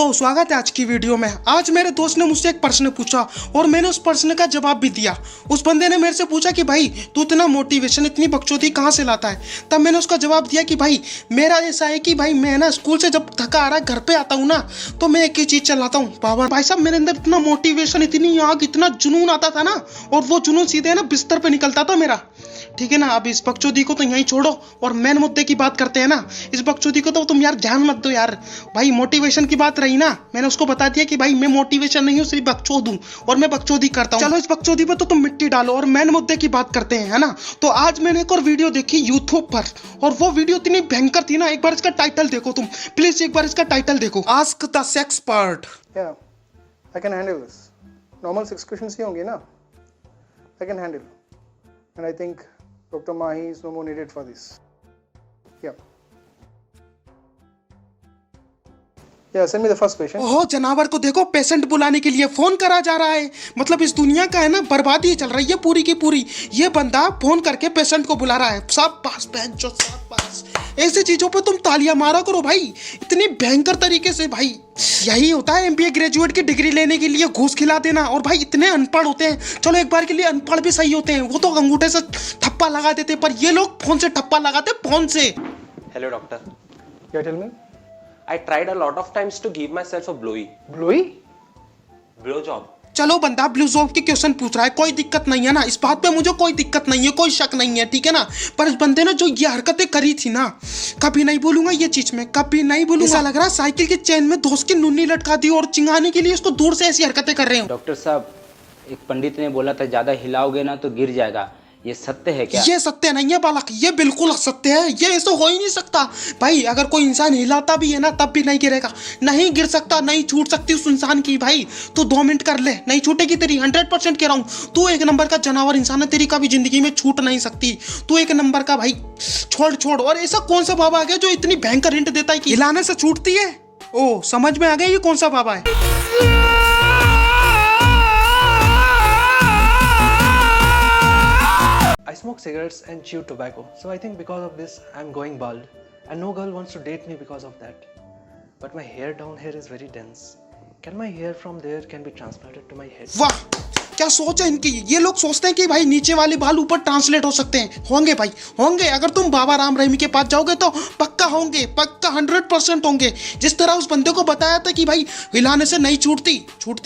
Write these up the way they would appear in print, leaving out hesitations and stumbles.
तो स्वागत है आज की वीडियो में। आज मेरे दोस्त ने मुझसे एक प्रश्न पूछा और मैंने उस प्रश्न का जवाब भी दिया। उस बंदे ने मेरे से पूछा कि भाई तू इतना मोटिवेशन इतनी बकचोदी कहाँ से लाता है। तब मैंने उसका जवाब दिया कि भाई मेरा ऐसा है कि भाई मैं ना स्कूल से जब थका आ रहा घर पे आता हूँ ना तो मैं एक ही चीज चलाता हूँ पावर। भाई साहब मेरे अंदर इतना मोटिवेशन, इतनी आग, इतना जुनून आता था ना, और वो जुनून सीधे ना बिस्तर पे निकलता था मेरा। ठीक है ना, अब इस बकचोदी को तो यहीं छोड़ो और मेन मुद्दे की बात करते हैं ना। इस बकचोदी को तो तुम यार ध्यान मत दो यार। भाई मोटिवेशन की बात रही ना, मैंने उसको बता दिया कि भाई मैं मोटिवेशन नहीं हूँ, सिर्फ बकचोद हूँ और मैं बकचोदी करता हूँ। चलो इस बकचोदी पे तो तुम मिट्टी डालो और मेन मुद्दे की बात करते हैं, है ना। तो आज मैंने एक और वीडियो देखी यूट्यूब पर और वो वीडियो इतनी भयंकर थी ना। एक बार इसका टाइटल देखो तुम, प्लीज एक बार इसका टाइटल देखो, ask the sexpert. Yeah, I can handle this. Normal 6 questions ही होंगे ना, I can handle. And I think Dr. Mahi is no more needed for this. Yeah. Yeah, send me the first question. ओहो जनावर को देखो, patient बुलाने के लिए फोन करा जा रहा है। मतलब इस दुनिया का है ना बर्बादी चल रही है पूरी की पूरी। ये बंदा फोन करके पेशेंट को बुला रहा है। सब पास जो सब पास, ऐसी चीजों पे तुम तालियां मारा करो भाई, इतनी भयंकर तरीके से। भाई यही होता है एमबीए ग्रेजुएट की डिग्री लेने के लिए घूस खिला देना। और भाई इतने अनपढ़ होते हैं, चलो एक बार के लिए अनपढ़ भी सही होते हैं, वो तो अंगूठे से ठप्पा लगा देते, पर ये लोग फोन से ठप्पा लगाते, फोन से। Hello doctor. Yeah, tell me. I tried a lot of times to give myself a Blowy? blow job. चलो बंदा ब्लू जॉब की क्वेश्चन पूछ रहा है, कोई दिक्कत नहीं है ना, इस बात पे मुझे कोई दिक्कत नहीं है, कोई शक नहीं है, ठीक है ना। पर इस बंदे ने जो ये हरकतें करी थी ना, कभी नहीं भूलूंगा ये चीज, मैं कभी नहीं भूलूंगा। ऐसा लग रहा है साइकिल की चेन में दोस्त की नुन्नी लटका दी और चिंगाने के लिए इसको दूर से ऐसी हरकतें कर रहे हो। डॉक्टर साहब, एक पंडित ने बोला था ज्यादा हिलाओगे ना तो गिर जाएगा, ये सत्य है क्या? ये सत्य नहीं है बालक, ये बिल्कुल असत्य है, ये ऐसा हो ही नहीं सकता। भाई अगर कोई इंसान हिलाता भी है ना तब भी नहीं गिरेगा, नहीं गिर सकता, नहीं छूट सकती उस इंसान की। भाई तू 2 मिनट कर ले, नहीं छूटेगी तेरी, 100% कह रहा हूँ। तू एक नंबर का जानवर इंसान है, तेरी कभी जिंदगी में छूट नहीं सकती, तू एक नंबर का। भाई छोड़। और ऐसा कौन सा बाबा आ गया जो इतनी भयंकर हिंट देता है कि हिलाने से छूटती है? ओ समझ में आ गया ये कौन सा बाबा है। I smoke cigarettes and chew tobacco. So I think because of this, I'm going bald. And no girl wants to date me because of that. But my hair down here is very dense. Can my hair from there can be transplanted to my head? वाह क्या सोच है इनकी। ये लोग सोचते हैं कि भाई नीचे वाले बाल ऊपर ट्रांसलेट हो सकते हैं। होंगे भाई होंगे, अगर तुम बाबा राम रहीमी के पास जाओगे तो पक्का होंगे, पक्का 100% होंगे। जिस तरह उस बंदे को बताया था कि भाई हिलाने से नहीं छूटती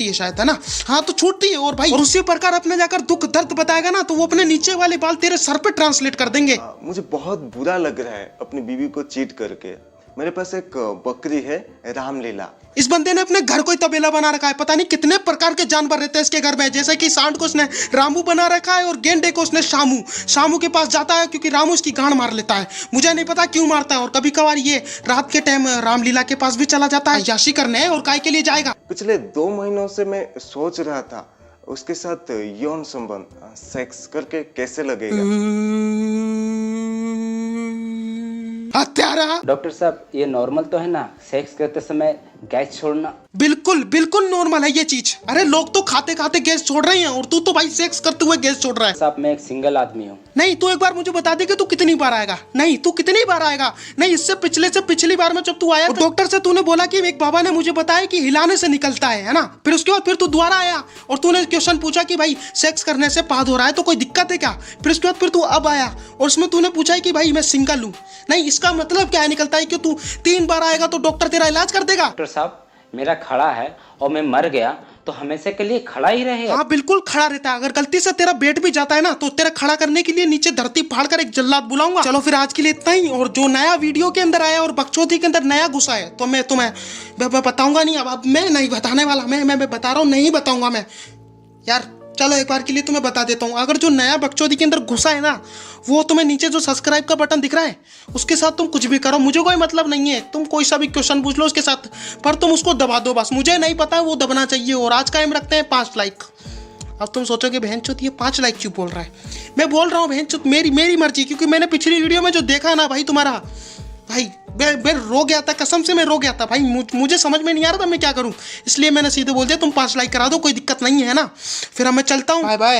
है शायद, है ना। हाँ तो छूटती है। और भाई और उसी प्रकार अपने जाकर दुख दर्द बताएगा ना तो वो अपने नीचे वाले बाल तेरे सर पे ट्रांसलेट कर देंगे। मुझे बहुत बुरा लग रहा है अपनी बीवी को चीट करके। मेरे पास एक बकरी है, रामलीला। इस बंदे ने अपने घर को ही तबेला बना रखा है, पता नहीं कितने प्रकार के जानवर रहते हैं इसके घर में। जैसे कि सांड को उसने रामू बना रखा है और गेंडे को उसने शामू के पास जाता है क्योंकि रामू उसकी गांड मार लेता है। मुझे नहीं पता क्यों मारता है। और कभी कभार ये रात के टाइम रामलीला के पास भी चला जाता है याशी करने, और काय के लिए जाएगा। पिछले 2 महीनों से मैं सोच रहा था उसके साथ यौन संबंध सेक्स करके कैसे लगेगा। हत्यारा। डॉक्टर साहब, ये नॉर्मल तो है ना सेक्स करते समय गैस छोड़ना? बिल्कुल नॉर्मल है ये चीज। अरे लोग तो खाते खाते गैस छोड़ रहे हैं और तू तो भाई सेक्स करते हुए गैस छोड़ रहा है। साहब मैं एक सिंगल आदमी हूँ। नहीं तू एक बार मुझे बता दे कि तू कितनी बार आएगा। नहीं तू कितनी बार आएगा। नहीं इससे पिछली बार में जब तू आया डॉक्टर से तूने बोला कि एक बाबा ने मुझे बताया कि हिलाने से निकलता है ना। फिर उसके बाद फिर तू दोबारा आया और तूने क्वेश्चन पूछा कि भाई सेक्स करने से पाद हो रहा है तो कोई दिक्कत है क्या। फिर उसके बाद फिर तू अब आया और उसमें तूने पूछा कि भाई मैं सिंगल हूँ। नहीं इसका मतलब क्या निकलता है कि तू 3 बार आएगा तो डॉक्टर तेरा इलाज कर देगा। डॉक्टर साहब मेरा खड़ा है और मैं मर गया तो हमेशा के लिए खड़ा ही रहेगा? हाँ बिल्कुल खड़ा रहता है। अगर गलती से तेरा बेट भी जाता है ना तो तेरा खड़ा करने के लिए नीचे धरती फाड़ कर एक जल्लाद बुलाऊंगा। चलो फिर आज के लिए इतना ही। और जो नया वीडियो के अंदर आया और बकचोदी के अंदर नया घुसा है तो मैं तुम्हें बताऊंगा नहीं। अब मैं नहीं बताने वाला, मैं बता रहा हूँ, नहीं बताऊंगा मैं यार। चलो एक बार के लिए तुम्हें बता देता हूँ, अगर जो नया बकचोदी के अंदर घुसा है ना वो तुम्हें नीचे जो सब्सक्राइब का बटन दिख रहा है उसके साथ तुम कुछ भी करो, मुझे कोई मतलब नहीं है। तुम कोई सा भी क्वेश्चन पूछ लो उसके साथ, पर तुम उसको दबा दो बस। मुझे नहीं पता वो दबना चाहिए। और आज कायम रखते हैं 5 लाइक। अब तुम सोचोगे बहनचोद ये 5 लाइक क्यों बोल रहा है। मैं बोल रहा हूँ बहनचोद मेरी मर्जी, क्योंकि मैंने पिछली वीडियो में जो देखा ना भाई तुम्हारा, भाई मैं रो गया था, कसम से मैं रो गया था भाई। मुझे समझ में नहीं आ रहा था मैं क्या करूं, इसलिए मैंने सीधे बोल दिया तुम 5 लाइक करा दो, कोई दिक्कत नहीं है ना। फिर अब मैं चलता हूँ, बाय बाय।